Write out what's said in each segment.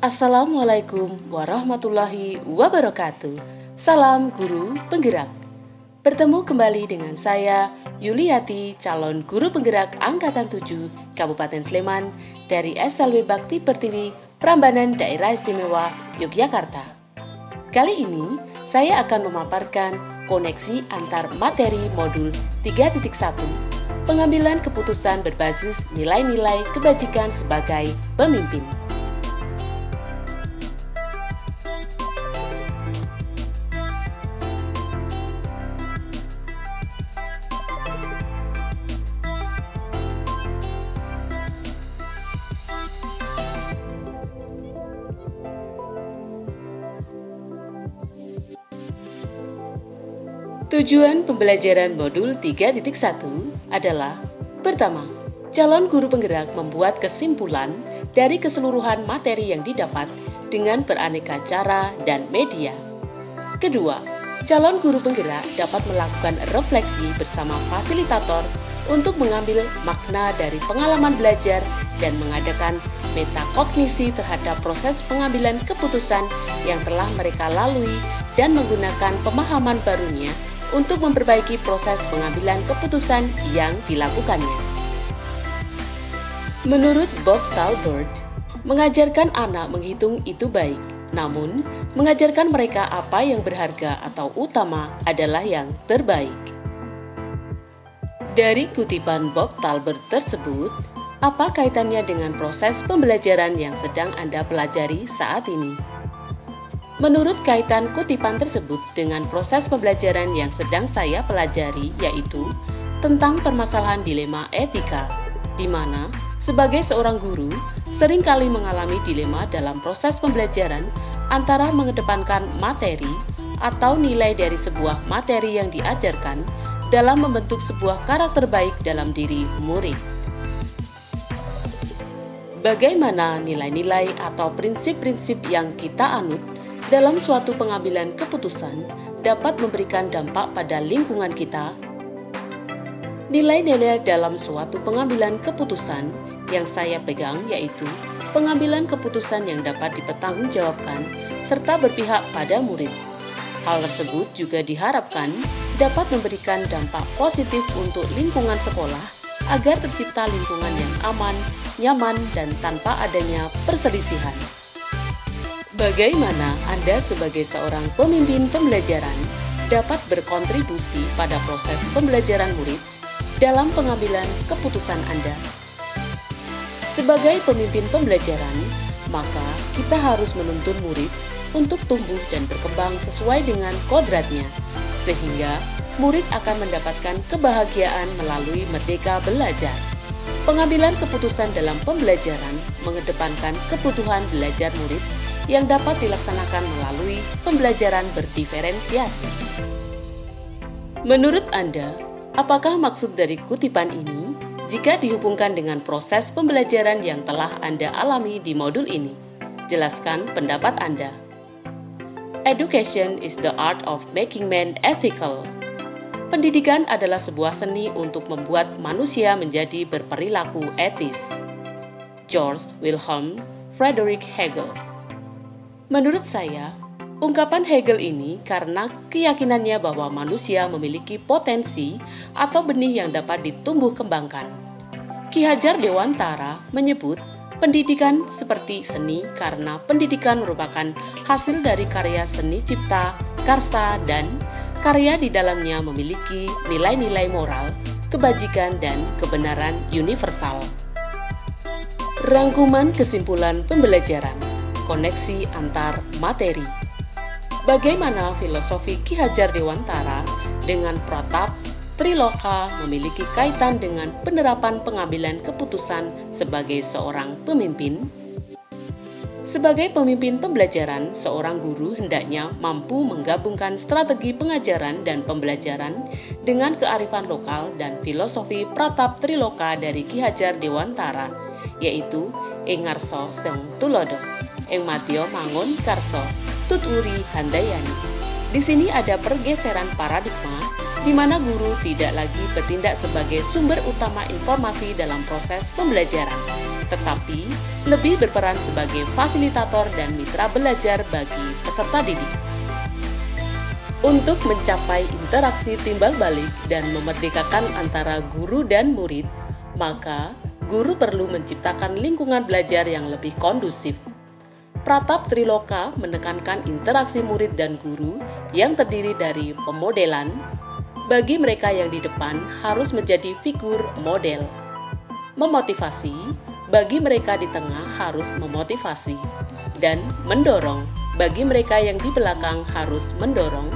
Assalamualaikum warahmatullahi wabarakatuh. Salam guru penggerak. Bertemu kembali dengan saya, Yuliati, calon guru penggerak Angkatan 7 Kabupaten Sleman dari SLW Bakti Pertiwi, Prambanan Daerah Istimewa Yogyakarta. Kali ini, saya akan memaparkan koneksi antar materi modul 3.1, pengambilan keputusan berbasis nilai-nilai kebajikan sebagai pemimpin. Tujuan pembelajaran modul 3.1 adalah: pertama, calon guru penggerak membuat kesimpulan dari keseluruhan materi yang didapat dengan beraneka cara dan media. Kedua, calon guru penggerak dapat melakukan refleksi bersama fasilitator untuk mengambil makna dari pengalaman belajar dan mengadakan metakognisi terhadap proses pengambilan keputusan yang telah mereka lalui dan menggunakan pemahaman barunya untuk memperbaiki proses pengambilan keputusan yang dilakukannya. Menurut Bob Talbert, mengajarkan anak menghitung itu baik, namun mengajarkan mereka apa yang berharga atau utama adalah yang terbaik. Dari kutipan Bob Talbert tersebut, apa kaitannya dengan proses pembelajaran yang sedang Anda pelajari saat ini? Menurut kaitan kutipan tersebut dengan proses pembelajaran yang sedang saya pelajari, yaitu tentang permasalahan dilema etika, di mana sebagai seorang guru seringkali mengalami dilema dalam proses pembelajaran antara mengedepankan materi atau nilai dari sebuah materi yang diajarkan dalam membentuk sebuah karakter baik dalam diri murid. Bagaimana nilai-nilai atau prinsip-prinsip yang kita anut dalam suatu pengambilan keputusan dapat memberikan dampak pada lingkungan kita? Nilai-nilai dalam suatu pengambilan keputusan yang saya pegang yaitu pengambilan keputusan yang dapat dipertanggungjawabkan serta berpihak pada murid. Hal tersebut juga diharapkan dapat memberikan dampak positif untuk lingkungan sekolah agar tercipta lingkungan yang aman, nyaman, dan tanpa adanya perselisihan. Bagaimana Anda sebagai seorang pemimpin pembelajaran dapat berkontribusi pada proses pembelajaran murid dalam pengambilan keputusan Anda? Sebagai pemimpin pembelajaran, maka kita harus menuntun murid untuk tumbuh dan berkembang sesuai dengan kodratnya, sehingga murid akan mendapatkan kebahagiaan melalui merdeka belajar. Pengambilan keputusan dalam pembelajaran mengedepankan kebutuhan belajar murid yang dapat dilaksanakan melalui pembelajaran berdiferensiasi. Menurut Anda, apakah maksud dari kutipan ini jika dihubungkan dengan proses pembelajaran yang telah Anda alami di modul ini? Jelaskan pendapat Anda. Education is the art of making man ethical. Pendidikan adalah sebuah seni untuk membuat manusia menjadi berperilaku etis. George Wilhelm Friedrich Hegel. Menurut saya, ungkapan Hegel ini karena keyakinannya bahwa manusia memiliki potensi atau benih yang dapat ditumbuh kembangkan. Ki Hajar Dewantara menyebut pendidikan seperti seni karena pendidikan merupakan hasil dari karya seni cipta, karsa, dan karya di dalamnya memiliki nilai-nilai moral, kebajikan, dan kebenaran universal. Rangkuman kesimpulan pembelajaran. Koneksi antar materi. Bagaimana filosofi Ki Hajar Dewantara dengan Pratap Triloka memiliki kaitan dengan penerapan pengambilan keputusan sebagai seorang pemimpin? Sebagai pemimpin pembelajaran, seorang guru hendaknya mampu menggabungkan strategi pengajaran dan pembelajaran dengan kearifan lokal dan filosofi Pratap Triloka dari Ki Hajar Dewantara, yaitu ing ngarsa sing tulodo, ing madya mangun karsa, tuturi handayani. Di sini ada pergeseran paradigma di mana guru tidak lagi bertindak sebagai sumber utama informasi dalam proses pembelajaran, tetapi lebih berperan sebagai fasilitator dan mitra belajar bagi peserta didik. Untuk mencapai interaksi timbal balik dan memerdekakan antara guru dan murid, maka guru perlu menciptakan lingkungan belajar yang lebih kondusif. Pratap Triloka menekankan interaksi murid dan guru yang terdiri dari pemodelan. Bagi mereka yang di depan harus menjadi figur model. Memotivasi, bagi mereka di tengah harus memotivasi. Dan mendorong, bagi mereka yang di belakang harus mendorong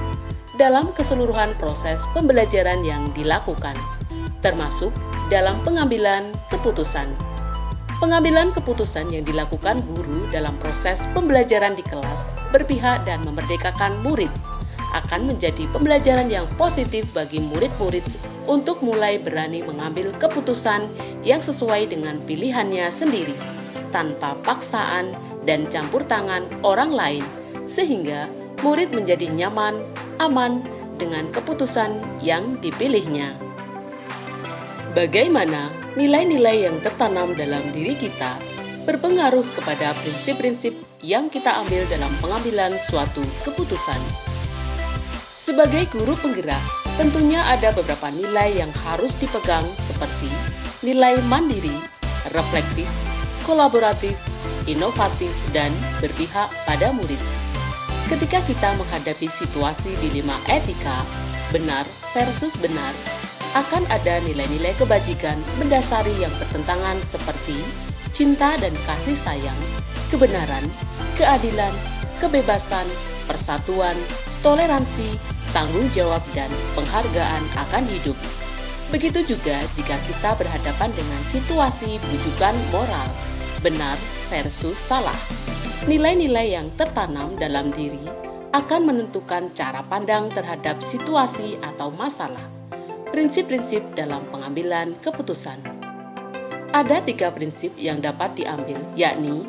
dalam keseluruhan proses pembelajaran yang dilakukan, termasuk dalam pengambilan keputusan. Pengambilan keputusan yang dilakukan guru dalam proses pembelajaran di kelas berpihak dan memerdekakan murid akan menjadi pembelajaran yang positif bagi murid-murid untuk mulai berani mengambil keputusan yang sesuai dengan pilihannya sendiri, tanpa paksaan dan campur tangan orang lain, sehingga murid menjadi nyaman, aman dengan keputusan yang dipilihnya. Bagaimana nilai-nilai yang tertanam dalam diri kita berpengaruh kepada prinsip-prinsip yang kita ambil dalam pengambilan suatu keputusan. Sebagai guru penggerak, tentunya ada beberapa nilai yang harus dipegang seperti nilai mandiri, reflektif, kolaboratif, inovatif, dan berpihak pada murid. Ketika kita menghadapi situasi dilema etika, benar versus benar, akan ada nilai-nilai kebajikan mendasari yang bertentangan seperti cinta dan kasih sayang, kebenaran, keadilan, kebebasan, persatuan, toleransi, tanggung jawab, dan penghargaan akan hidup. Begitu juga jika kita berhadapan dengan situasi bujukan moral, benar versus salah. Nilai-nilai yang tertanam dalam diri akan menentukan cara pandang terhadap situasi atau masalah. Prinsip-prinsip dalam pengambilan keputusan. Ada 3 prinsip yang dapat diambil, yakni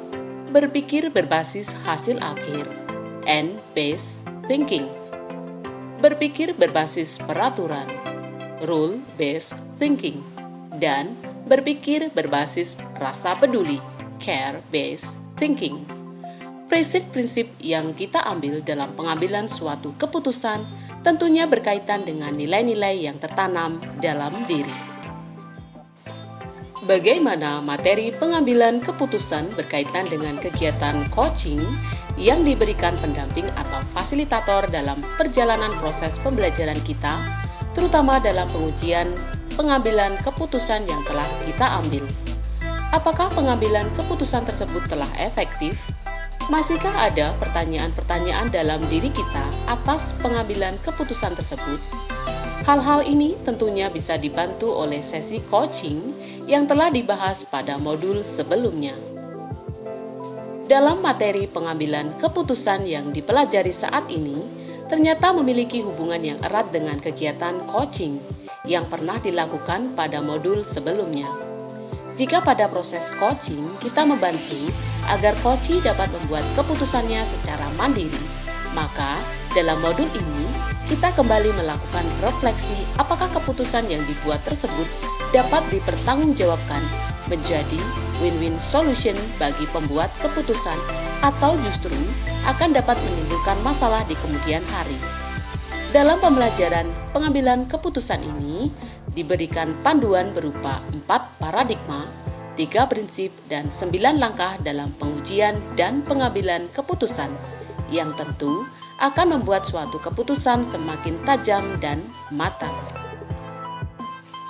berpikir berbasis hasil akhir, end-based thinking, berpikir berbasis peraturan, rule-based thinking, dan berpikir berbasis rasa peduli, care-based thinking. Prinsip-prinsip yang kita ambil dalam pengambilan suatu keputusan tentunya berkaitan dengan nilai-nilai yang tertanam dalam diri. Bagaimana materi pengambilan keputusan berkaitan dengan kegiatan coaching yang diberikan pendamping atau fasilitator dalam perjalanan proses pembelajaran kita, terutama dalam pengujian pengambilan keputusan yang telah kita ambil. Apakah pengambilan keputusan tersebut telah efektif? Masihkah ada pertanyaan-pertanyaan dalam diri kita atas pengambilan keputusan tersebut? Hal-hal ini tentunya bisa dibantu oleh sesi coaching yang telah dibahas pada modul sebelumnya. Dalam materi pengambilan keputusan yang dipelajari saat ini, ternyata memiliki hubungan yang erat dengan kegiatan coaching yang pernah dilakukan pada modul sebelumnya. Jika pada proses coaching kita membantu agar coachee dapat membuat keputusannya secara mandiri, maka dalam modul ini kita kembali melakukan refleksi apakah keputusan yang dibuat tersebut dapat dipertanggungjawabkan menjadi win-win solution bagi pembuat keputusan atau justru akan dapat menimbulkan masalah di kemudian hari. Dalam pembelajaran pengambilan keputusan ini diberikan panduan berupa 4 paradigma, 3 prinsip, dan 9 langkah dalam pengujian dan pengambilan keputusan yang tentu akan membuat suatu keputusan semakin tajam dan matang.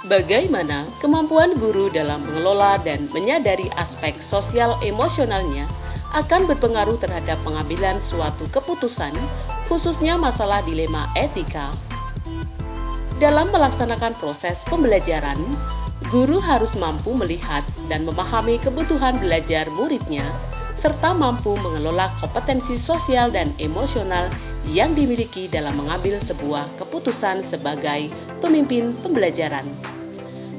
Bagaimana kemampuan guru dalam mengelola dan menyadari aspek sosial emosionalnya akan berpengaruh terhadap pengambilan suatu keputusan, khususnya masalah dilema etika. Dalam melaksanakan proses pembelajaran, guru harus mampu melihat dan memahami kebutuhan belajar muridnya, serta mampu mengelola kompetensi sosial dan emosional yang dimiliki dalam mengambil sebuah keputusan sebagai pemimpin pembelajaran.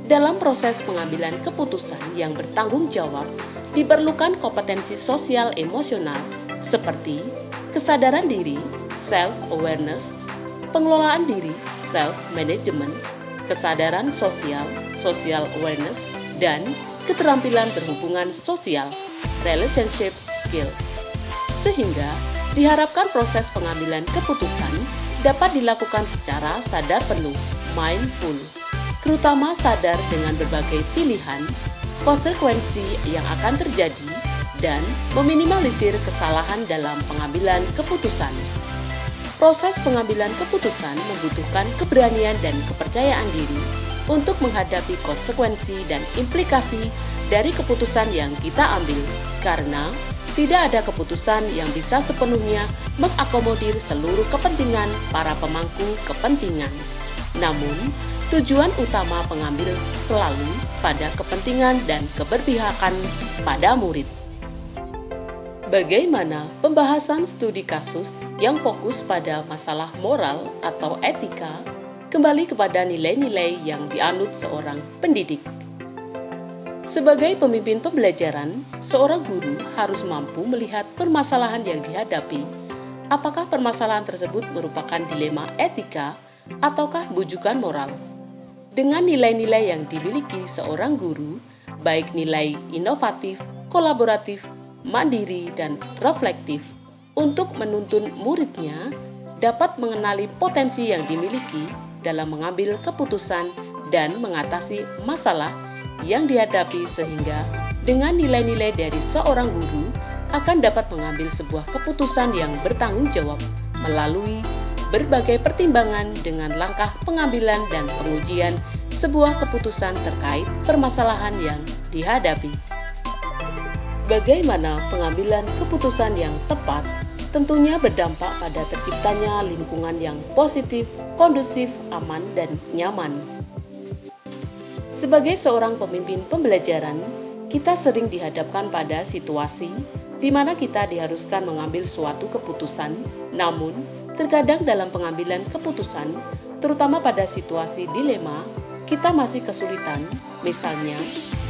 Dalam proses pengambilan keputusan yang bertanggung jawab, diperlukan kompetensi sosial emosional seperti kesadaran diri, self-awareness, pengelolaan diri, self-management, kesadaran sosial, social awareness, dan keterampilan berhubungan sosial, relationship skills. Sehingga diharapkan proses pengambilan keputusan dapat dilakukan secara sadar penuh, mindful, terutama sadar dengan berbagai pilihan, konsekuensi yang akan terjadi, dan meminimalisir kesalahan dalam pengambilan keputusan. Proses pengambilan keputusan membutuhkan keberanian dan kepercayaan diri untuk menghadapi konsekuensi dan implikasi dari keputusan yang kita ambil, karena tidak ada keputusan yang bisa sepenuhnya mengakomodir seluruh kepentingan para pemangku kepentingan. Namun, tujuan utama pengambil selalu pada kepentingan dan keberpihakan pada murid. Bagaimana pembahasan studi kasus yang fokus pada masalah moral atau etika kembali kepada nilai-nilai yang dianut seorang pendidik. Sebagai pemimpin pembelajaran, seorang guru harus mampu melihat permasalahan yang dihadapi. Apakah permasalahan tersebut merupakan dilema etika ataukah bujukan moral? Dengan nilai-nilai yang dimiliki seorang guru, baik nilai inovatif, kolaboratif, mandiri, dan reflektif, untuk menuntun muridnya dapat mengenali potensi yang dimiliki dalam mengambil keputusan dan mengatasi masalah yang dihadapi, sehingga dengan nilai-nilai dari seorang guru akan dapat mengambil sebuah keputusan yang bertanggung jawab melalui berbagai pertimbangan dengan langkah pengambilan dan pengujian sebuah keputusan terkait permasalahan yang dihadapi. Bagaimana pengambilan keputusan yang tepat tentunya berdampak pada terciptanya lingkungan yang positif, kondusif, aman, dan nyaman. Sebagai seorang pemimpin pembelajaran, kita sering dihadapkan pada situasi di mana kita diharuskan mengambil suatu keputusan, namun terkadang dalam pengambilan keputusan, terutama pada situasi dilema, kita masih kesulitan, misalnya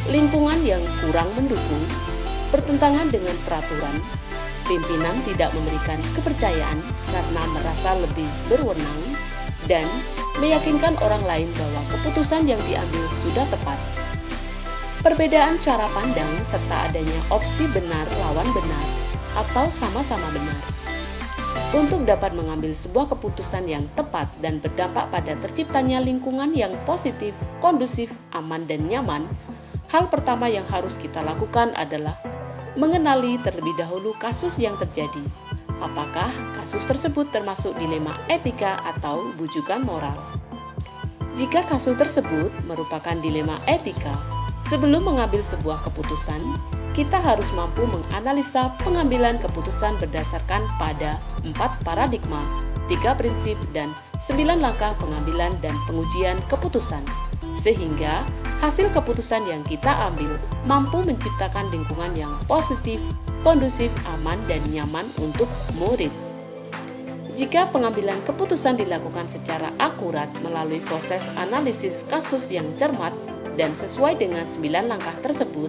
lingkungan yang kurang mendukung, bertentangan dengan peraturan, pimpinan tidak memberikan kepercayaan karena merasa lebih berwenang, dan meyakinkan orang lain bahwa keputusan yang diambil sudah tepat. Perbedaan cara pandang serta adanya opsi benar lawan benar atau sama-sama benar. Untuk dapat mengambil sebuah keputusan yang tepat dan berdampak pada terciptanya lingkungan yang positif, kondusif, aman, dan nyaman, hal pertama yang harus kita lakukan adalah mengenali terlebih dahulu kasus yang terjadi. Apakah kasus tersebut termasuk dilema etika atau bujukan moral? Jika kasus tersebut merupakan dilema etika, sebelum mengambil sebuah keputusan, kita harus mampu menganalisa pengambilan keputusan berdasarkan pada 4 paradigma, 3 prinsip, dan 9 langkah pengambilan dan pengujian keputusan, sehingga hasil keputusan yang kita ambil mampu menciptakan lingkungan yang positif, kondusif, aman, dan nyaman untuk murid. Jika pengambilan keputusan dilakukan secara akurat melalui proses analisis kasus yang cermat dan sesuai dengan 9 langkah tersebut,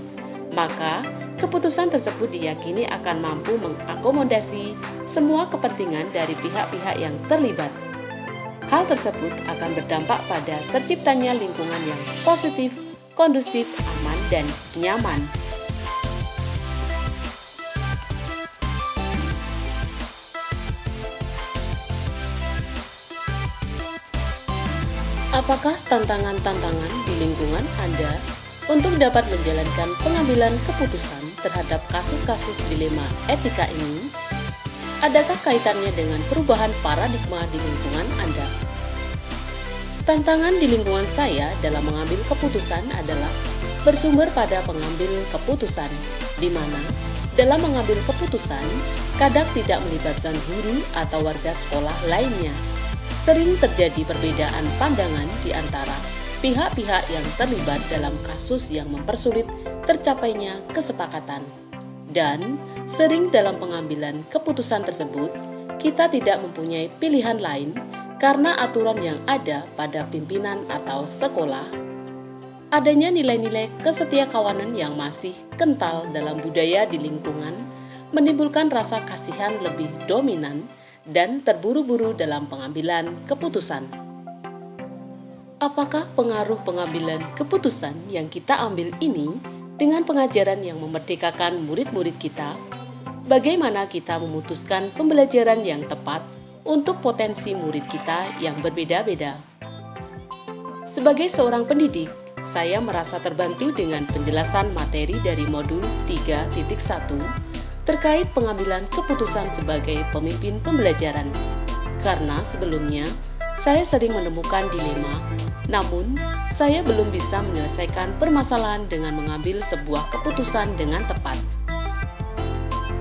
maka keputusan tersebut diyakini akan mampu mengakomodasi semua kepentingan dari pihak-pihak yang terlibat. Hal tersebut akan berdampak pada terciptanya lingkungan yang positif, kondusif, aman, dan nyaman. Apakah tantangan-tantangan di lingkungan Anda untuk dapat menjalankan pengambilan keputusan terhadap kasus-kasus dilema etika ini? Adakah kaitannya dengan perubahan paradigma di lingkungan Anda? Tantangan di lingkungan saya dalam mengambil keputusan adalah bersumber pada pengambil keputusan, di mana dalam mengambil keputusan kadang tidak melibatkan guru atau warga sekolah lainnya. Sering terjadi perbedaan pandangan di antara pihak-pihak yang terlibat dalam kasus yang mempersulit tercapainya kesepakatan. Dan sering dalam pengambilan keputusan tersebut, kita tidak mempunyai pilihan lain karena aturan yang ada pada pimpinan atau sekolah. Adanya nilai-nilai kesetiakawanan yang masih kental dalam budaya di lingkungan menimbulkan rasa kasihan lebih dominan dan terburu-buru dalam pengambilan keputusan. Apakah pengaruh pengambilan keputusan yang kita ambil ini dengan pengajaran yang memerdekakan murid-murid kita, bagaimana kita memutuskan pembelajaran yang tepat untuk potensi murid kita yang berbeda-beda. Sebagai seorang pendidik, saya merasa terbantu dengan penjelasan materi dari modul 3.1 terkait pengambilan keputusan sebagai pemimpin pembelajaran. Karena sebelumnya, saya sering menemukan dilema, namun saya belum bisa menyelesaikan permasalahan dengan mengambil sebuah keputusan dengan tepat.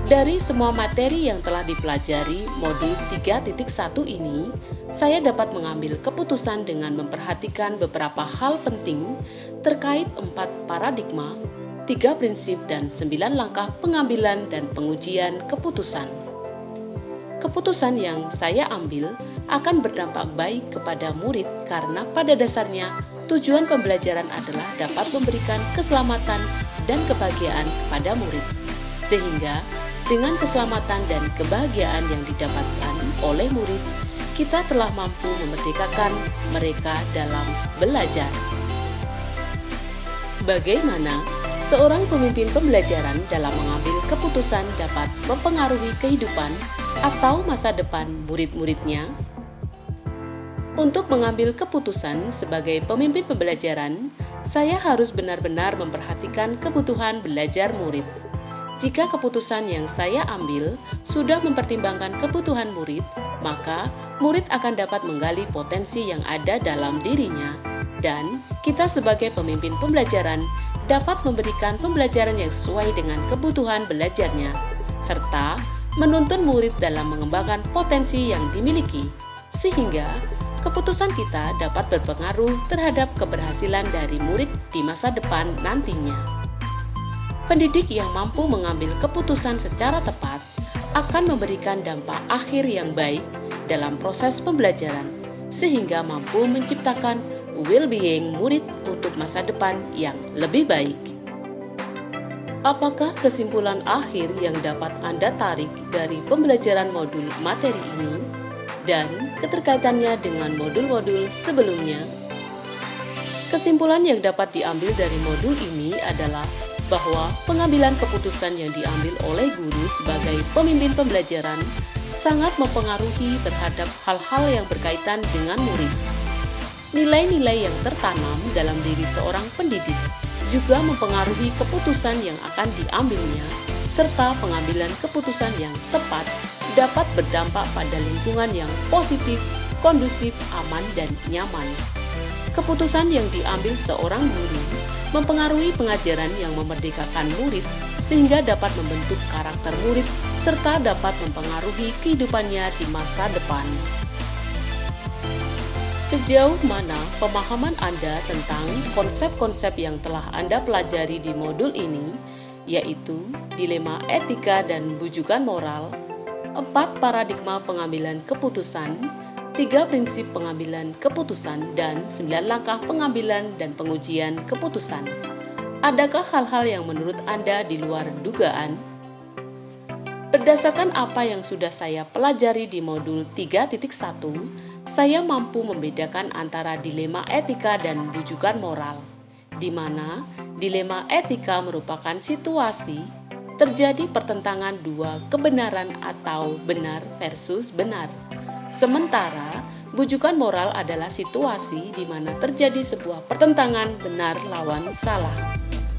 Dari semua materi yang telah dipelajari modul 3.1 ini, saya dapat mengambil keputusan dengan memperhatikan beberapa hal penting terkait 4 paradigma, 3 prinsip, dan 9 langkah pengambilan dan pengujian keputusan. Keputusan yang saya ambil akan berdampak baik kepada murid karena pada dasarnya tujuan pembelajaran adalah dapat memberikan keselamatan dan kebahagiaan kepada murid. Sehingga dengan keselamatan dan kebahagiaan yang didapatkan oleh murid, kita telah mampu memerdekakan mereka dalam belajar. Bagaimana seorang pemimpin pembelajaran dalam mengambil keputusan dapat mempengaruhi kehidupan atau masa depan murid-muridnya? Untuk mengambil keputusan sebagai pemimpin pembelajaran, saya harus benar-benar memperhatikan kebutuhan belajar murid. Jika keputusan yang saya ambil sudah mempertimbangkan kebutuhan murid, maka murid akan dapat menggali potensi yang ada dalam dirinya, dan kita sebagai pemimpin pembelajaran dapat memberikan pembelajaran yang sesuai dengan kebutuhan belajarnya, serta menuntun murid dalam mengembangkan potensi yang dimiliki, sehingga keputusan kita dapat berpengaruh terhadap keberhasilan dari murid di masa depan nantinya. Pendidik yang mampu mengambil keputusan secara tepat akan memberikan dampak akhir yang baik dalam proses pembelajaran, sehingga mampu menciptakan well-being murid untuk masa depan yang lebih baik. Apakah kesimpulan akhir yang dapat Anda tarik dari pembelajaran modul materi ini dan keterkaitannya dengan modul-modul sebelumnya? Kesimpulan yang dapat diambil dari modul ini adalah bahwa pengambilan keputusan yang diambil oleh guru sebagai pemimpin pembelajaran sangat mempengaruhi terhadap hal-hal yang berkaitan dengan murid. Nilai-nilai yang tertanam dalam diri seorang pendidik juga mempengaruhi keputusan yang akan diambilnya, serta pengambilan keputusan yang tepat dapat berdampak pada lingkungan yang positif, kondusif, aman, dan nyaman. Keputusan yang diambil seorang guru mempengaruhi pengajaran yang memerdekakan murid sehingga dapat membentuk karakter murid serta dapat mempengaruhi kehidupannya di masa depan. Sejauh mana pemahaman Anda tentang konsep-konsep yang telah Anda pelajari di modul ini, yaitu dilema etika dan bujukan moral, 4 paradigma pengambilan keputusan, 3 prinsip pengambilan keputusan, dan 9 langkah pengambilan dan pengujian keputusan. Adakah hal-hal yang menurut Anda di luar dugaan? Berdasarkan apa yang sudah saya pelajari di modul 3.1, saya mampu membedakan antara dilema etika dan bujukan moral, di mana dilema etika merupakan situasi terjadi pertentangan dua kebenaran atau benar versus benar. Sementara, bujukan moral adalah situasi di mana terjadi sebuah pertentangan benar lawan salah.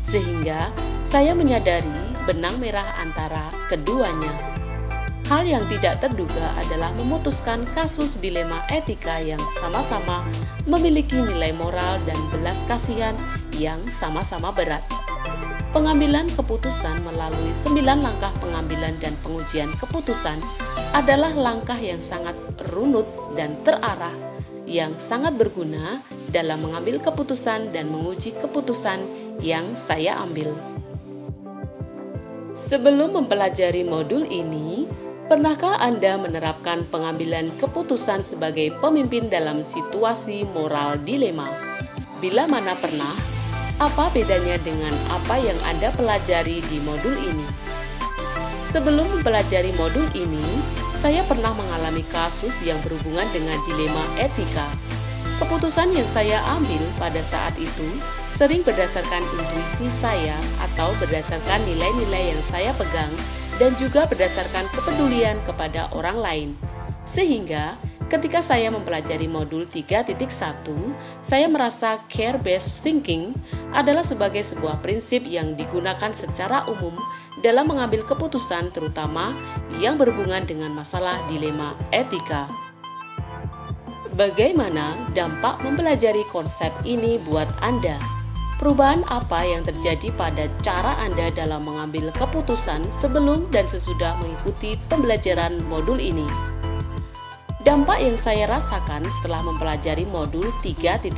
Sehingga, saya menyadari benang merah antara keduanya. Hal yang tidak terduga adalah memutuskan kasus dilema etika yang sama-sama memiliki nilai moral dan belas kasihan yang sama-sama berat. Pengambilan keputusan melalui 9 langkah pengambilan dan pengujian keputusan adalah langkah yang sangat runut dan terarah, yang sangat berguna dalam mengambil keputusan dan menguji keputusan yang saya ambil. Sebelum mempelajari modul ini, pernahkah Anda menerapkan pengambilan keputusan sebagai pemimpin dalam situasi moral dilema? Bila mana pernah, apa bedanya dengan apa yang Anda pelajari di modul ini? Sebelum mempelajari modul ini, saya pernah mengalami kasus yang berhubungan dengan dilema etika. Keputusan yang saya ambil pada saat itu sering berdasarkan intuisi saya atau berdasarkan nilai-nilai yang saya pegang dan juga berdasarkan kepedulian kepada orang lain. Sehingga ketika saya mempelajari modul 3.1, saya merasa care-based thinking adalah sebagai sebuah prinsip yang digunakan secara umum dalam mengambil keputusan, terutama yang berhubungan dengan masalah dilema etika. Bagaimana dampak mempelajari konsep ini buat Anda? Perubahan apa yang terjadi pada cara Anda dalam mengambil keputusan sebelum dan sesudah mengikuti pembelajaran modul ini? Dampak yang saya rasakan setelah mempelajari modul 3.1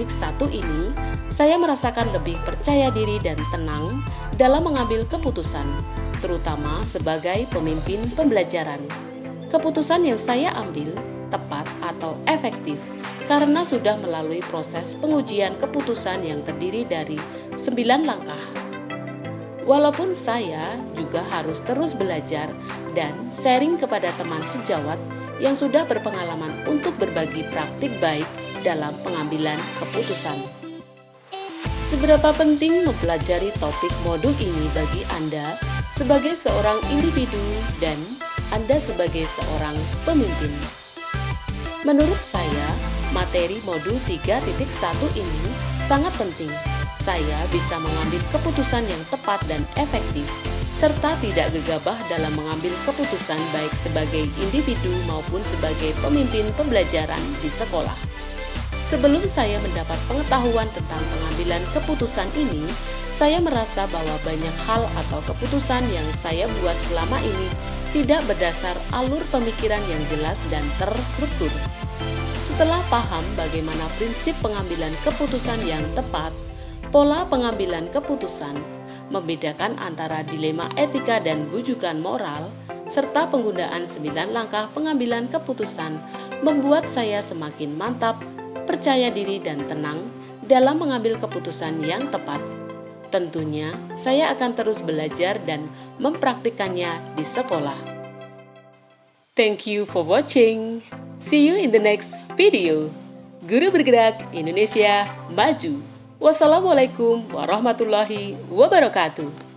ini, saya merasakan lebih percaya diri dan tenang dalam mengambil keputusan, terutama sebagai pemimpin pembelajaran. Keputusan yang saya ambil tepat atau efektif karena sudah melalui proses pengujian keputusan yang terdiri dari 9 langkah. Walaupun saya juga harus terus belajar dan sharing kepada teman sejawat yang sudah berpengalaman untuk berbagi praktik baik dalam pengambilan keputusan. Seberapa penting mempelajari topik modul ini bagi Anda sebagai seorang individu dan Anda sebagai seorang pemimpin? Menurut saya, materi modul 3.1 ini sangat penting. Saya bisa mengambil keputusan yang tepat dan efektif, serta tidak gegabah dalam mengambil keputusan baik sebagai individu maupun sebagai pemimpin pembelajaran di sekolah. Sebelum saya mendapat pengetahuan tentang pengambilan keputusan ini, saya merasa bahwa banyak hal atau keputusan yang saya buat selama ini tidak berdasar alur pemikiran yang jelas dan terstruktur. Setelah paham bagaimana prinsip pengambilan keputusan yang tepat, pola pengambilan keputusan, membedakan antara dilema etika dan bujukan moral, serta penggunaan 9 langkah pengambilan keputusan membuat saya semakin mantap, percaya diri dan tenang dalam mengambil keputusan yang tepat. Tentunya, saya akan terus belajar dan mempraktikkannya di sekolah. Thank you for watching. See you in the next video. Guru Bergerak Indonesia Maju. Wassalamualaikum warahmatullahi wabarakatuh.